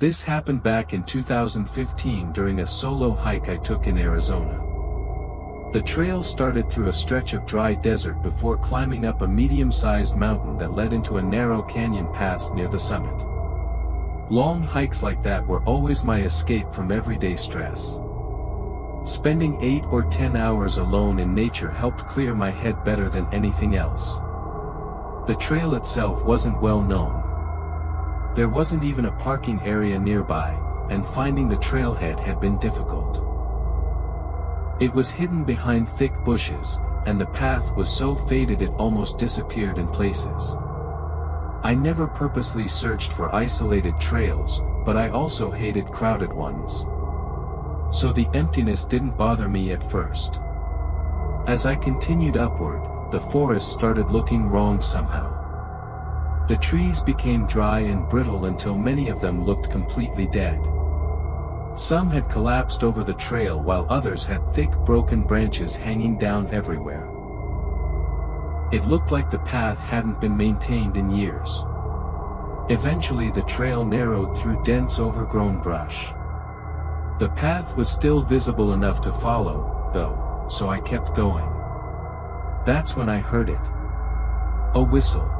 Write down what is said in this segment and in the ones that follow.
This happened back in 2015 during a solo hike I took in Arizona. The trail started through a stretch of dry desert before climbing up a medium-sized mountain that led into a narrow canyon pass near the summit. Long hikes like that were always my escape from everyday stress. Spending 8 or 10 hours alone in nature helped clear my head better than anything else. The trail itself wasn't well known. There wasn't even a parking area nearby, and finding the trailhead had been difficult. It was hidden behind thick bushes, and the path was so faded it almost disappeared in places. I never purposely searched for isolated trails, but I also hated crowded ones. So the emptiness didn't bother me at first. As I continued upward, the forest started looking wrong somehow. The trees became dry and brittle until many of them looked completely dead. Some had collapsed over the trail while others had thick broken branches hanging down everywhere. It looked like the path hadn't been maintained in years. Eventually the trail narrowed through dense overgrown brush. The path was still visible enough to follow, though, so I kept going. That's when I heard it. A whistle.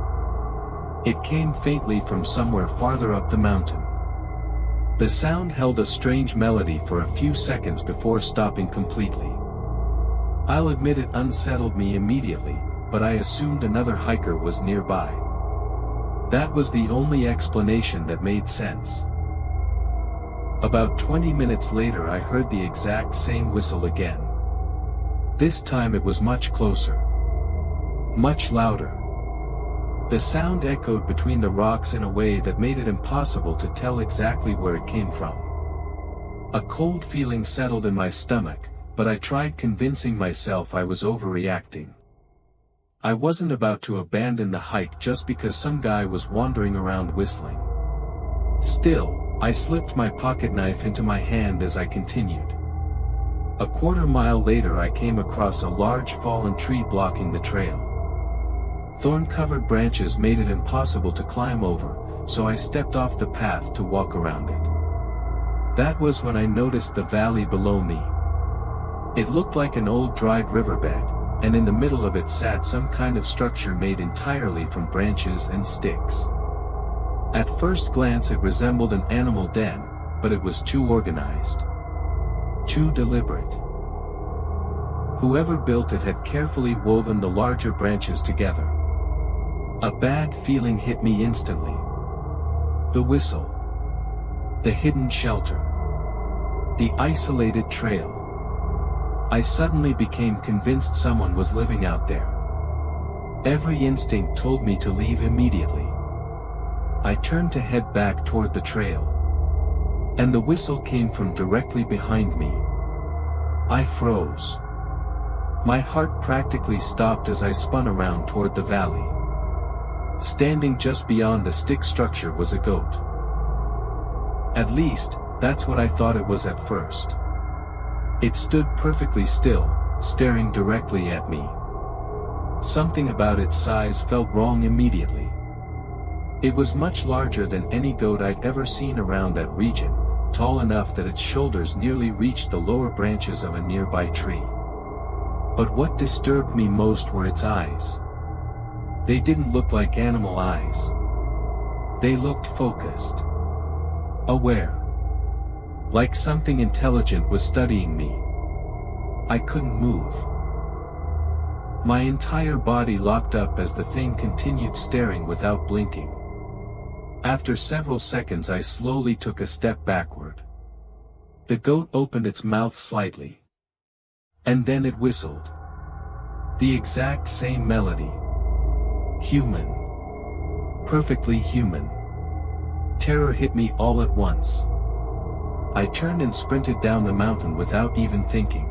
It came faintly from somewhere farther up the mountain. The sound held a strange melody for a few seconds before stopping completely. I'll admit it unsettled me immediately, but I assumed another hiker was nearby. That was the only explanation that made sense. About 20 minutes later I heard the exact same whistle again. This time it was much closer. Much louder. The sound echoed between the rocks in a way that made it impossible to tell exactly where it came from. A cold feeling settled in my stomach, but I tried convincing myself I was overreacting. I wasn't about to abandon the hike just because some guy was wandering around whistling. Still, I slipped my pocket knife into my hand as I continued. A quarter mile later I came across a large fallen tree blocking the trail. Thorn-covered branches made it impossible to climb over, so I stepped off the path to walk around it. That was when I noticed the valley below me. It looked like an old dried riverbed, and in the middle of it sat some kind of structure made entirely from branches and sticks. At first glance it resembled an animal den, but it was too organized. Too deliberate. Whoever built it had carefully woven the larger branches together. A bad feeling hit me instantly. The whistle. The hidden shelter. The isolated trail. I suddenly became convinced someone was living out there. Every instinct told me to leave immediately. I turned to head back toward the trail. And the whistle came from directly behind me. I froze. My heart practically stopped as I spun around toward the valley. Standing just beyond the stick structure was a goat. At least, that's what I thought it was at first. It stood perfectly still, staring directly at me. Something about its size felt wrong immediately. It was much larger than any goat I'd ever seen around that region, tall enough that its shoulders nearly reached the lower branches of a nearby tree. But what disturbed me most were its eyes. They didn't look like animal eyes. They looked focused. Aware. Like something intelligent was studying me. I couldn't move. My entire body locked up as the thing continued staring without blinking. After several seconds I slowly took a step backward. The goat opened its mouth slightly. And then it whistled. The exact same melody. Human. Perfectly human. Terror hit me all at once. I turned and sprinted down the mountain without even thinking.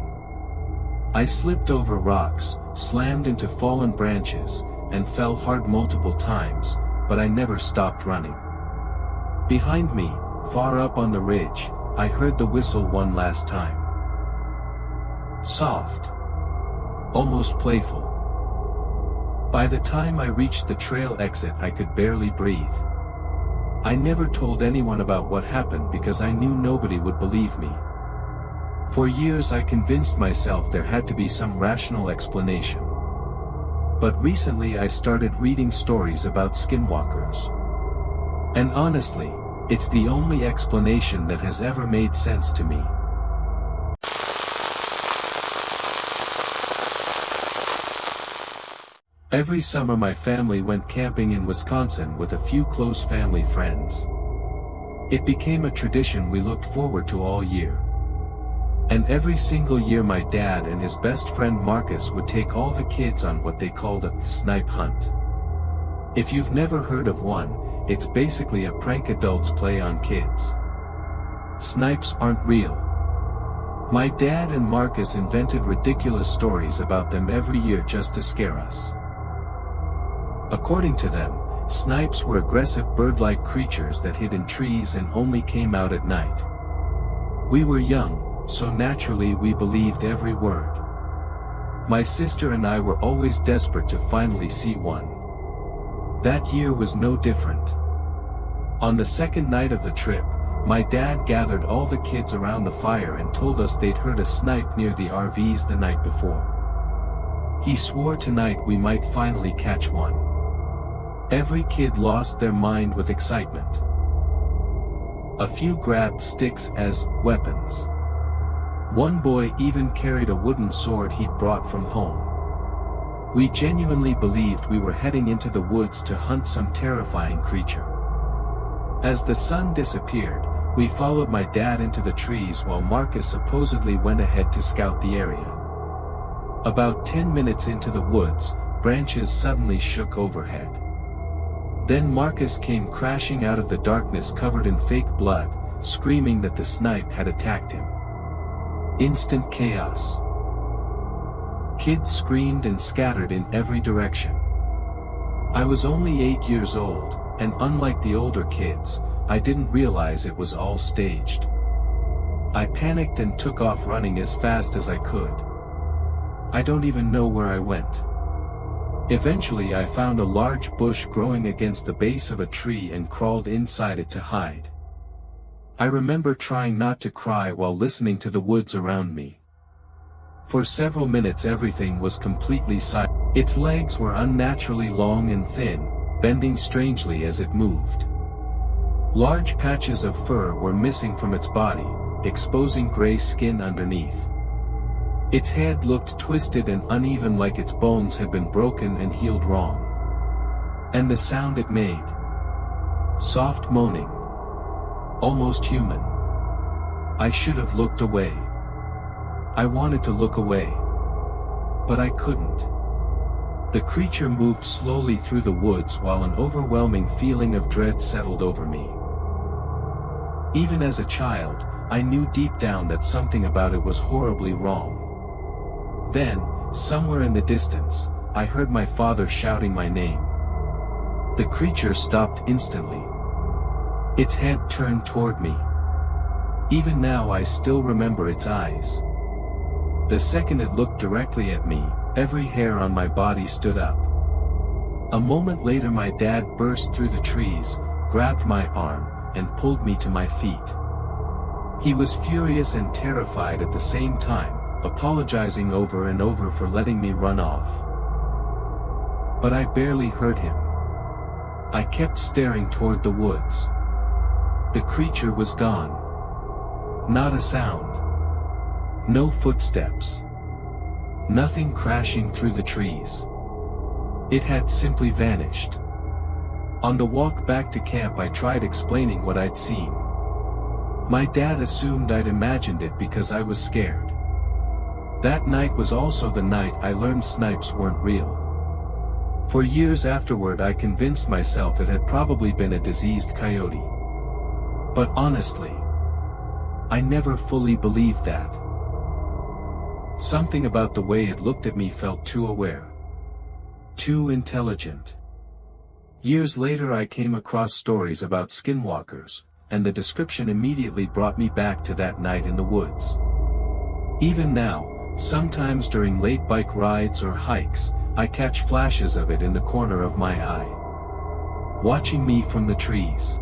I slipped over rocks, slammed into fallen branches, and fell hard multiple times, but I never stopped running. Behind me, far up on the ridge, I heard the whistle one last time. Soft. Almost playful. By the time I reached the trail exit I could barely breathe. I never told anyone about what happened because I knew nobody would believe me. For years I convinced myself there had to be some rational explanation. But recently I started reading stories about skinwalkers. And honestly, it's the only explanation that has ever made sense to me. Every summer my family went camping in Wisconsin with a few close family friends. It became a tradition we looked forward to all year. And every single year my dad and his best friend Marcus would take all the kids on what they called a snipe hunt. If you've never heard of one, it's basically a prank adults play on kids. Snipes aren't real. My dad and Marcus invented ridiculous stories about them every year just to scare us. According to them, snipes were aggressive bird-like creatures that hid in trees and only came out at night. We were young, so naturally we believed every word. My sister and I were always desperate to finally see one. That year was no different. On the second night of the trip, my dad gathered all the kids around the fire and told us they'd heard a snipe near the RVs the night before. He swore tonight we might finally catch one. Every kid lost their mind with excitement. A few grabbed sticks as weapons. One boy even carried a wooden sword he'd brought from home. We genuinely believed we were heading into the woods to hunt some terrifying creature. As the sun disappeared, we followed my dad into the trees while Marcus supposedly went ahead to scout the area. About 10 minutes into the woods, branches suddenly shook overhead. Then Marcus came crashing out of the darkness covered in fake blood, screaming that the snipe had attacked him. Instant chaos. Kids screamed and scattered in every direction. I was only 8 years old, and unlike the older kids, I didn't realize it was all staged. I panicked and took off running as fast as I could. I don't even know where I went. Eventually I found a large bush growing against the base of a tree and crawled inside it to hide. I remember trying not to cry while listening to the woods around me. For several minutes everything was completely silent. Its legs were unnaturally long and thin, bending strangely as it moved. Large patches of fur were missing from its body, exposing gray skin underneath. Its head looked twisted and uneven like its bones had been broken and healed wrong. And the sound it made. Soft moaning. Almost human. I should have looked away. I wanted to look away. But I couldn't. The creature moved slowly through the woods while an overwhelming feeling of dread settled over me. Even as a child, I knew deep down that something about it was horribly wrong. Then, somewhere in the distance, I heard my father shouting my name. The creature stopped instantly. Its head turned toward me. Even now I still remember its eyes. The second it looked directly at me, every hair on my body stood up. A moment later my dad burst through the trees, grabbed my arm, and pulled me to my feet. He was furious and terrified at the same time, apologizing over and over for letting me run off. But I barely heard him. I kept staring toward the woods. The creature was gone. Not a sound. No footsteps. Nothing crashing through the trees. It had simply vanished. On the walk back to camp I tried explaining what I'd seen. My dad assumed I'd imagined it because I was scared. That night was also the night I learned snipes weren't real. For years afterward I convinced myself it had probably been a diseased coyote. But honestly, I never fully believed that. Something about the way it looked at me felt too aware. Too intelligent. Years later I came across stories about skinwalkers, and the description immediately brought me back to that night in the woods. Even now, sometimes during late bike rides or hikes, I catch flashes of it in the corner of my eye. Watching me from the trees.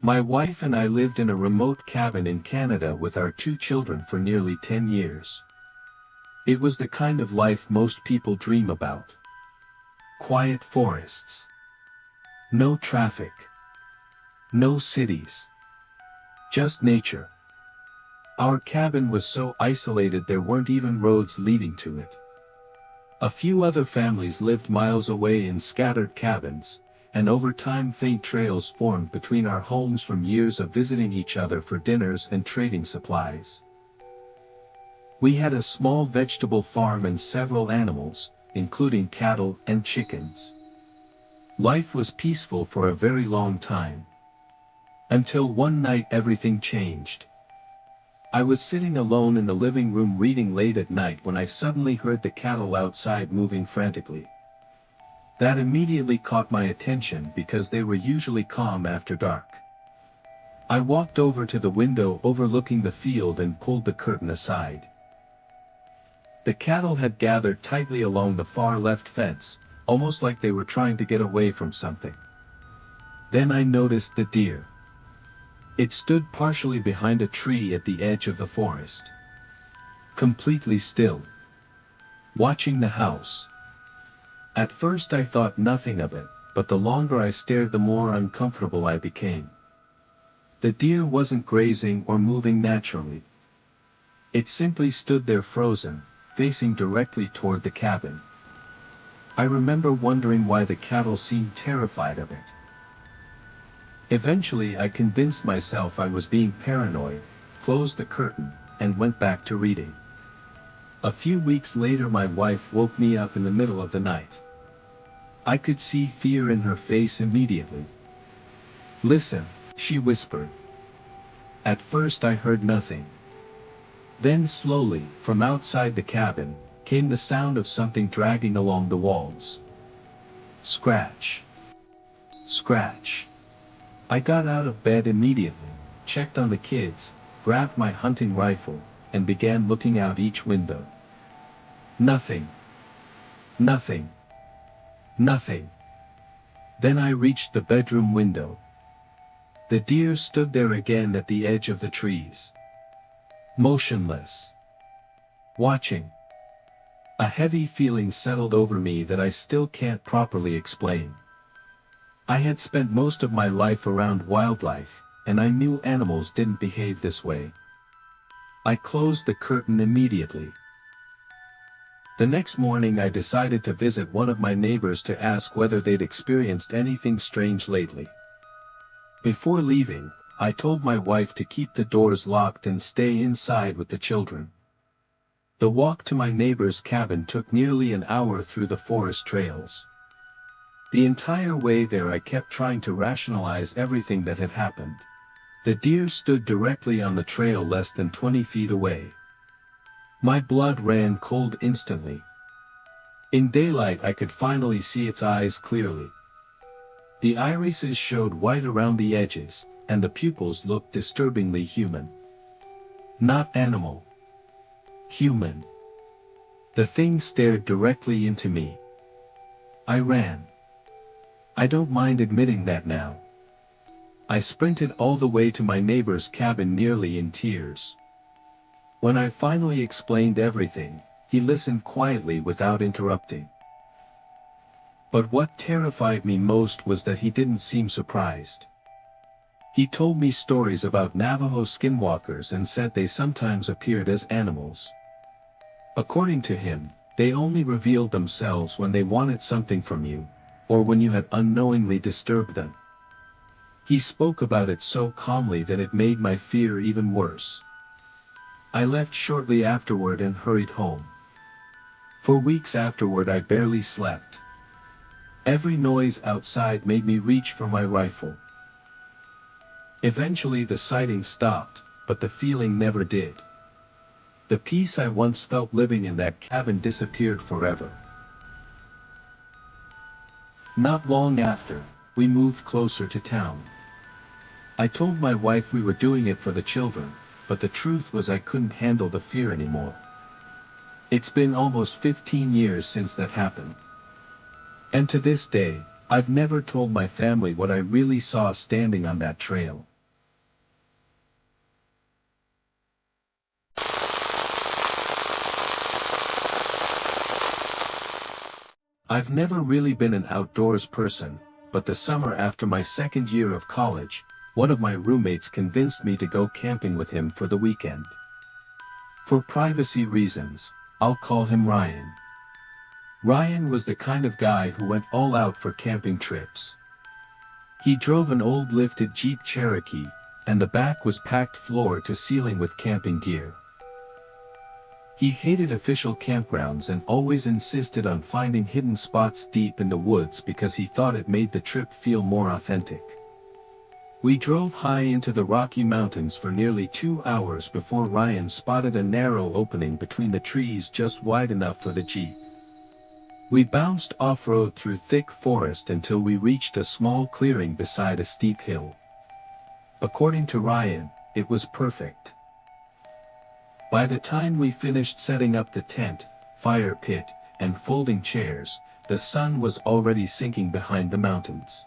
My wife and I lived in a remote cabin in Canada with our 2 children for nearly 10 years. It was the kind of life most people dream about. Quiet forests. No traffic. No cities. Just nature. Our cabin was so isolated there weren't even roads leading to it. A few other families lived miles away in scattered cabins, and over time faint trails formed between our homes from years of visiting each other for dinners and trading supplies. We had a small vegetable farm and several animals, including cattle and chickens. Life was peaceful for a very long time. Until one night everything changed. I was sitting alone in the living room reading late at night when I suddenly heard the cattle outside moving frantically. That immediately caught my attention because they were usually calm after dark. I walked over to the window overlooking the field and pulled the curtain aside. The cattle had gathered tightly along the far left fence, almost like they were trying to get away from something. Then I noticed the deer. It stood partially behind a tree at the edge of the forest. Completely still. Watching the house. At first I thought nothing of it, but the longer I stared the more uncomfortable I became. The deer wasn't grazing or moving naturally. It simply stood there frozen, facing directly toward the cabin. I remember wondering why the cattle seemed terrified of it. Eventually I convinced myself I was being paranoid, closed the curtain, and went back to reading. A few weeks later my wife woke me up in the middle of the night. I could see fear in her face immediately. "Listen," she whispered. At first I heard nothing. Then slowly, from outside the cabin, came the sound of something dragging along the walls. Scratch. Scratch. I got out of bed immediately, checked on the kids, grabbed my hunting rifle, and began looking out each window. Nothing. Nothing. Nothing. Then I reached the bedroom window. The deer stood there again at the edge of the trees. Motionless. Watching. A heavy feeling settled over me that I still can't properly explain. I had spent most of my life around wildlife, and I knew animals didn't behave this way. I closed the curtain immediately. The next morning I decided to visit one of my neighbors to ask whether they'd experienced anything strange lately. Before leaving, I told my wife to keep the doors locked and stay inside with the children. The walk to my neighbor's cabin took nearly an hour through the forest trails. The entire way there I kept trying to rationalize everything that had happened. The deer stood directly on the trail less than 20 feet away. My blood ran cold instantly. In daylight I could finally see its eyes clearly. The irises showed white around the edges, and the pupils looked disturbingly human. Not animal. Human. The thing stared directly into me. I ran. I don't mind admitting that now. I sprinted all the way to my neighbor's cabin nearly in tears. When I finally explained everything, he listened quietly without interrupting. But what terrified me most was that he didn't seem surprised. He told me stories about Navajo skinwalkers and said they sometimes appeared as animals. According to him, they only revealed themselves when they wanted something from you, or when you had unknowingly disturbed them. He spoke about it so calmly that it made my fear even worse. I left shortly afterward and hurried home. For weeks afterward I barely slept. Every noise outside made me reach for my rifle. Eventually the sighting stopped, but the feeling never did. The peace I once felt living in that cabin disappeared forever. Not long after, we moved closer to town. I told my wife we were doing it for the children, but the truth was I couldn't handle the fear anymore. It's been almost 15 years since that happened. And to this day, I've never told my family what I really saw standing on that trail. I've never really been an outdoors person, but the summer after my second year of college, one of my roommates convinced me to go camping with him for the weekend. For privacy reasons, I'll call him Ryan. Ryan was the kind of guy who went all out for camping trips. He drove an old lifted Jeep Cherokee, and the back was packed floor to ceiling with camping gear. He hated official campgrounds and always insisted on finding hidden spots deep in the woods because he thought it made the trip feel more authentic. We drove high into the Rocky Mountains for nearly 2 hours before Ryan spotted a narrow opening between the trees just wide enough for the Jeep. We bounced off-road through thick forest until we reached a small clearing beside a steep hill. According to Ryan, it was perfect. By the time we finished setting up the tent, fire pit, and folding chairs, the sun was already sinking behind the mountains.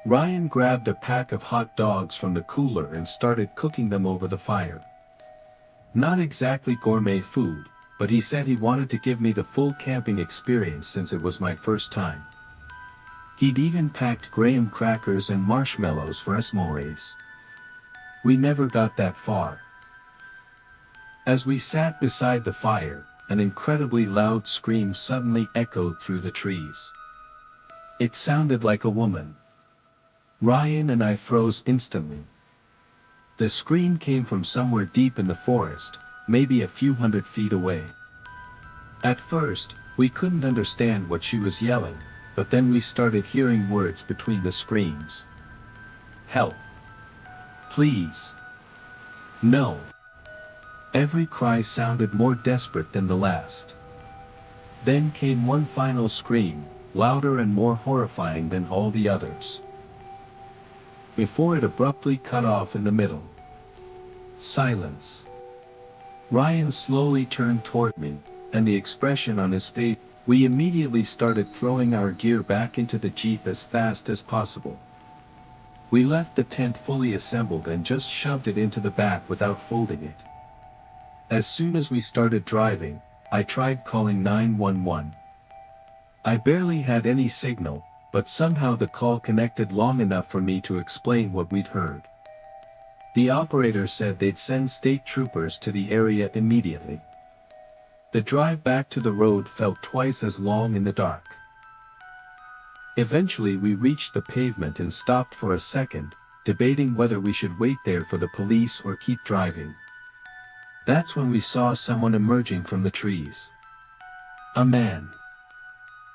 Ryan grabbed a pack of hot dogs from the cooler and started cooking them over the fire. Not exactly gourmet food, but he said he wanted to give me the full camping experience since it was my first time. He'd even packed graham crackers and marshmallows for us mores. We never got that far. As we sat beside the fire, an incredibly loud scream suddenly echoed through the trees. It sounded like a woman. Ryan and I froze instantly. The scream came from somewhere deep in the forest, maybe a few hundred feet away. At first, we couldn't understand what she was yelling, but then we started hearing words between the screams. Help! Please! No! Every cry sounded more desperate than the last. Then came one final scream, louder and more horrifying than all the others. Before it abruptly cut off in the middle. Silence. Ryan slowly turned toward me, and the expression on his face, we immediately started throwing our gear back into the Jeep as fast as possible. We left the tent fully assembled and just shoved it into the back without folding it. As soon as we started driving, I tried calling 911. I barely had any signal, but somehow the call connected long enough for me to explain what we'd heard. The operator said they'd send state troopers to the area immediately. The drive back to the road felt twice as long in the dark. Eventually we reached the pavement and stopped for a second, debating whether we should wait there for the police or keep driving. That's when we saw someone emerging from the trees. A man.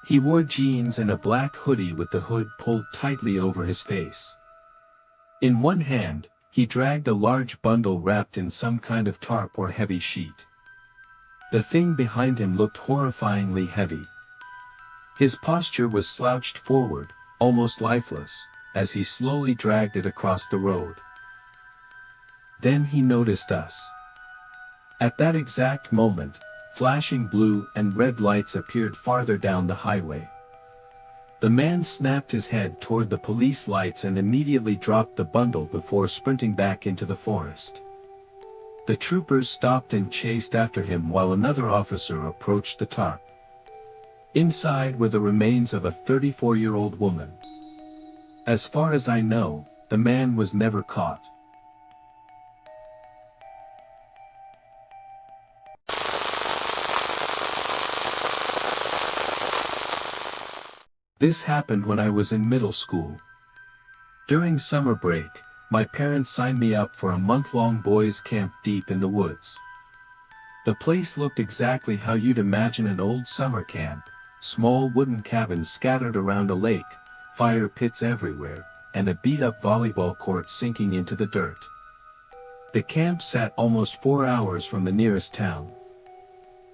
He wore jeans and a black hoodie with the hood pulled tightly over his face. In one hand, he dragged a large bundle wrapped in some kind of tarp or heavy sheet. The thing behind him looked horrifyingly heavy. His posture was slouched forward, almost lifeless, as he slowly dragged it across the road. Then he noticed us. At that exact moment, flashing blue and red lights appeared farther down the highway. The man snapped his head toward the police lights and immediately dropped the bundle before sprinting back into the forest. The troopers stopped and chased after him while another officer approached the tarp. Inside were the remains of a 34-year-old woman. As far as I know, the man was never caught. This happened when I was in middle school. During summer break, my parents signed me up for a month-long boys' camp deep in the woods. The place looked exactly how you'd imagine an old summer camp, small wooden cabins scattered around a lake, fire pits everywhere, and a beat-up volleyball court sinking into the dirt. The camp sat almost 4 hours from the nearest town.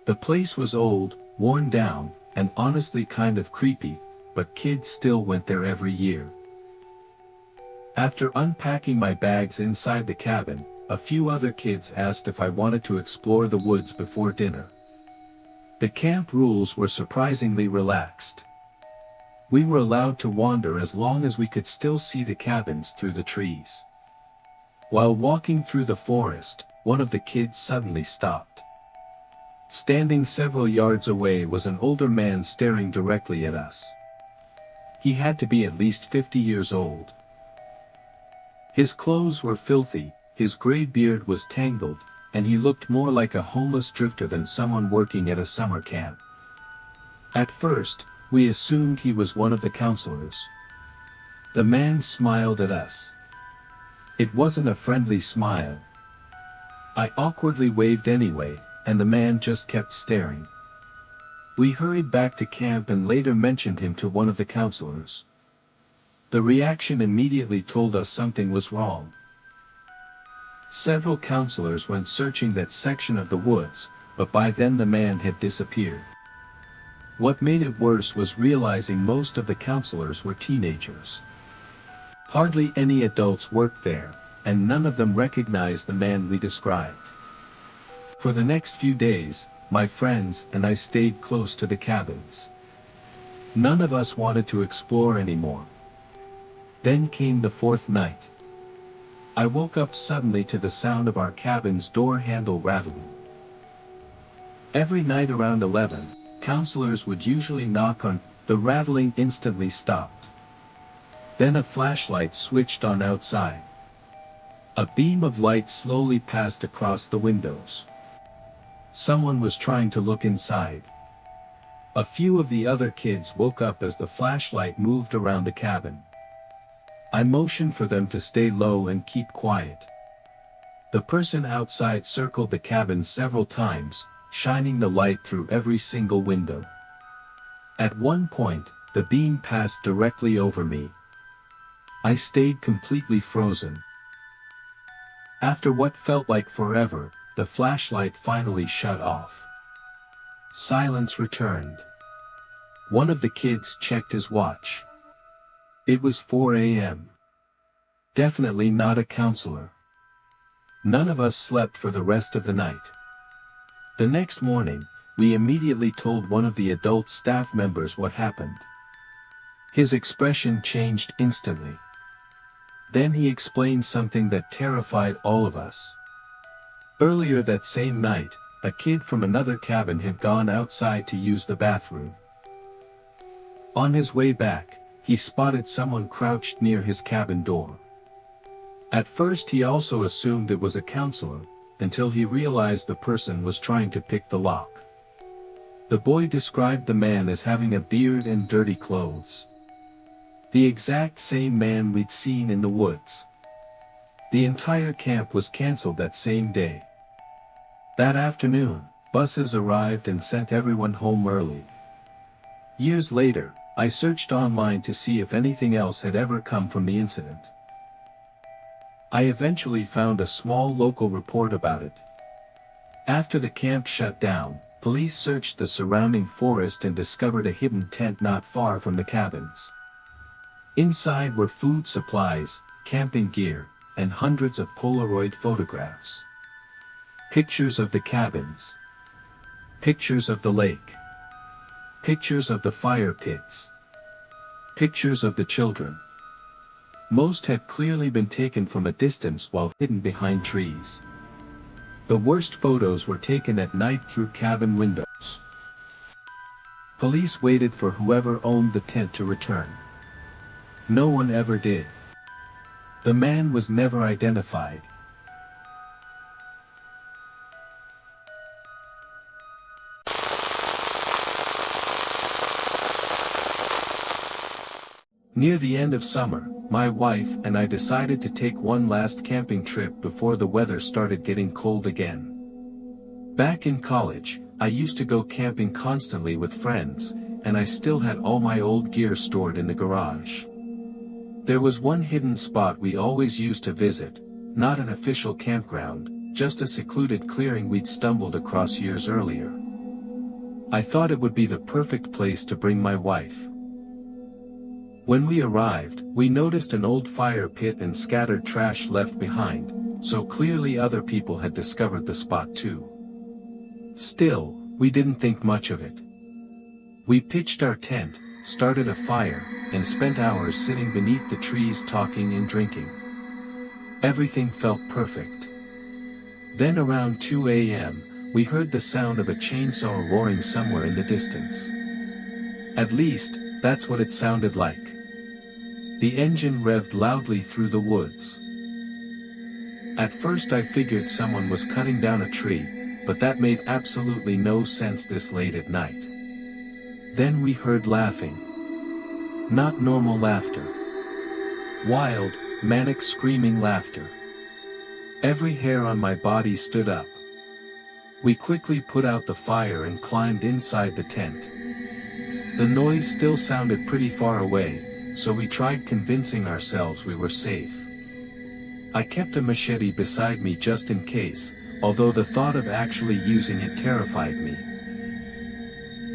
The place was old, worn down, and honestly kind of creepy, but kids still went there every year. After unpacking my bags inside the cabin, a few other kids asked if I wanted to explore the woods before dinner. The camp rules were surprisingly relaxed. We were allowed to wander as long as we could still see the cabins through the trees. While walking through the forest, one of the kids suddenly stopped. Standing several yards away was an older man staring directly at us. He had to be at least 50 years old. His clothes were filthy, his gray beard was tangled, and he looked more like a homeless drifter than someone working at a summer camp. At first, we assumed he was one of the counselors. The man smiled at us. It wasn't a friendly smile. I awkwardly waved anyway, and the man just kept staring. We hurried back to camp and later mentioned him to one of the counselors. The reaction immediately told us something was wrong. Several counselors went searching that section of the woods, but by then the man had disappeared. What made it worse was realizing most of the counselors were teenagers. Hardly any adults worked there, and none of them recognized the man we described. For the next few days, my friends and I stayed close to the cabins. None of us wanted to explore anymore. Then came the fourth night. I woke up suddenly to the sound of our cabin's door handle rattling. Every night around 11, counselors would usually knock on. The rattling instantly stopped. Then a flashlight switched on outside. A beam of light slowly passed across the windows. Someone was trying to look inside. A few of the other kids woke up as the flashlight moved around the cabin. I motioned for them to stay low and keep quiet. The person outside circled the cabin several times, shining the light through every single window. At one point, the beam passed directly over me. I stayed completely frozen. After what felt like forever, the flashlight finally shut off. Silence returned. One of the kids checked his watch. It was 4 a.m. Definitely not a counselor. None of us slept for the rest of the night. The next morning, we immediately told one of the adult staff members what happened. His expression changed instantly. Then he explained something that terrified all of us. Earlier that same night, a kid from another cabin had gone outside to use the bathroom. On his way back, he spotted someone crouched near his cabin door. At first he also assumed it was a counselor, until he realized the person was trying to pick the lock. The boy described the man as having a beard and dirty clothes. The exact same man we'd seen in the woods. The entire camp was canceled that same day. That afternoon, buses arrived and sent everyone home early. Years later, I searched online to see if anything else had ever come from the incident. I eventually found a small local report about it. After the camp shut down, police searched the surrounding forest and discovered a hidden tent not far from the cabins. Inside were food supplies, camping gear, and hundreds of Polaroid photographs. Pictures of the cabins. Pictures of the lake. Pictures of the fire pits. Pictures of the children. Most had clearly been taken from a distance while hidden behind trees. The worst photos were taken at night through cabin windows. Police waited for whoever owned the tent to return. No one ever did. The man was never identified. Near the end of summer, my wife and I decided to take one last camping trip before the weather started getting cold again. Back in college, I used to go camping constantly with friends, and I still had all my old gear stored in the garage. There was one hidden spot we always used to visit, not an official campground, just a secluded clearing we'd stumbled across years earlier. I thought it would be the perfect place to bring my wife. When we arrived, we noticed an old fire pit and scattered trash left behind, so clearly other people had discovered the spot too. Still, we didn't think much of it. We pitched our tent, started a fire, and spent hours sitting beneath the trees talking and drinking. Everything felt perfect. Then around 2 a.m., we heard the sound of a chainsaw roaring somewhere in the distance. At least, that's what it sounded like. The engine revved loudly through the woods. At first I figured someone was cutting down a tree, but that made absolutely no sense this late at night. Then we heard laughing. Not normal laughter. Wild, manic screaming laughter. Every hair on my body stood up. We quickly put out the fire and climbed inside the tent. The noise still sounded pretty far away, so we tried convincing ourselves we were safe. I kept a machete beside me just in case, although the thought of actually using it terrified me.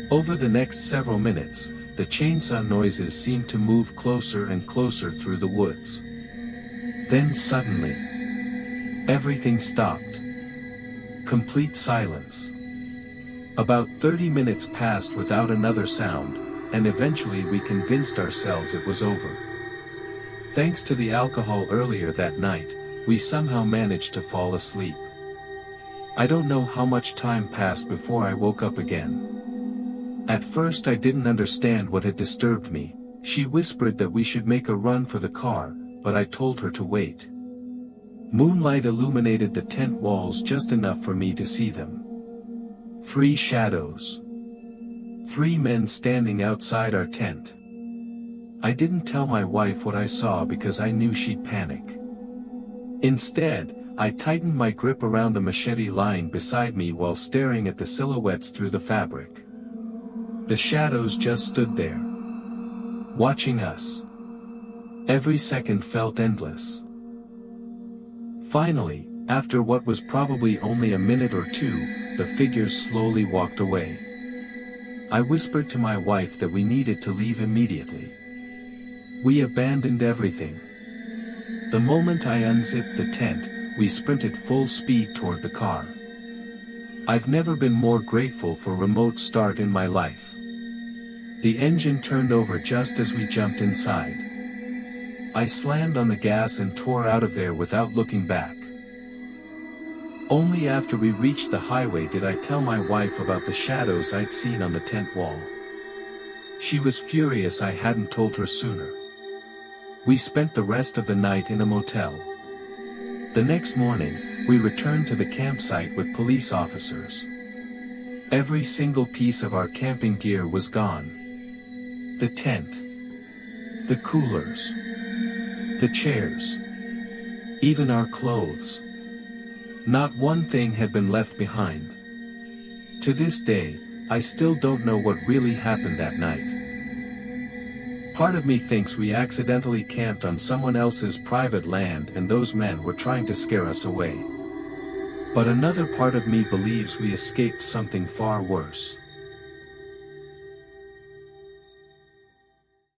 Over the next several minutes, the chainsaw noises seemed to move closer and closer through the woods. Then suddenly, everything stopped. Complete silence. About 30 minutes passed without another sound, and eventually we convinced ourselves it was over. Thanks to the alcohol earlier that night, we somehow managed to fall asleep. I don't know how much time passed before I woke up again. At first I didn't understand what had disturbed me. She whispered that we should make a run for the car, but I told her to wait. Moonlight illuminated the tent walls just enough for me to see them. 3 shadows. 3 men standing outside our tent. I didn't tell my wife what I saw because I knew she'd panic. Instead, I tightened my grip around the machete lying beside me while staring at the silhouettes through the fabric. The shadows just stood there, watching us. Every second felt endless. Finally, after what was probably only a minute or 2, the figures slowly walked away. I whispered to my wife that we needed to leave immediately. We abandoned everything. The moment I unzipped the tent, we sprinted full speed toward the car. I've never been more grateful for remote start in my life. The engine turned over just as we jumped inside. I slammed on the gas and tore out of there without looking back. Only after we reached the highway did I tell my wife about the shadows I'd seen on the tent wall. She was furious I hadn't told her sooner. We spent the rest of the night in a motel. The next morning, we returned to the campsite with police officers. Every single piece of our camping gear was gone. The tent. The coolers. The chairs. Even our clothes. Not one thing had been left behind. To this day, I still don't know what really happened that night. Part of me thinks we accidentally camped on someone else's private land and those men were trying to scare us away. But another part of me believes we escaped something far worse.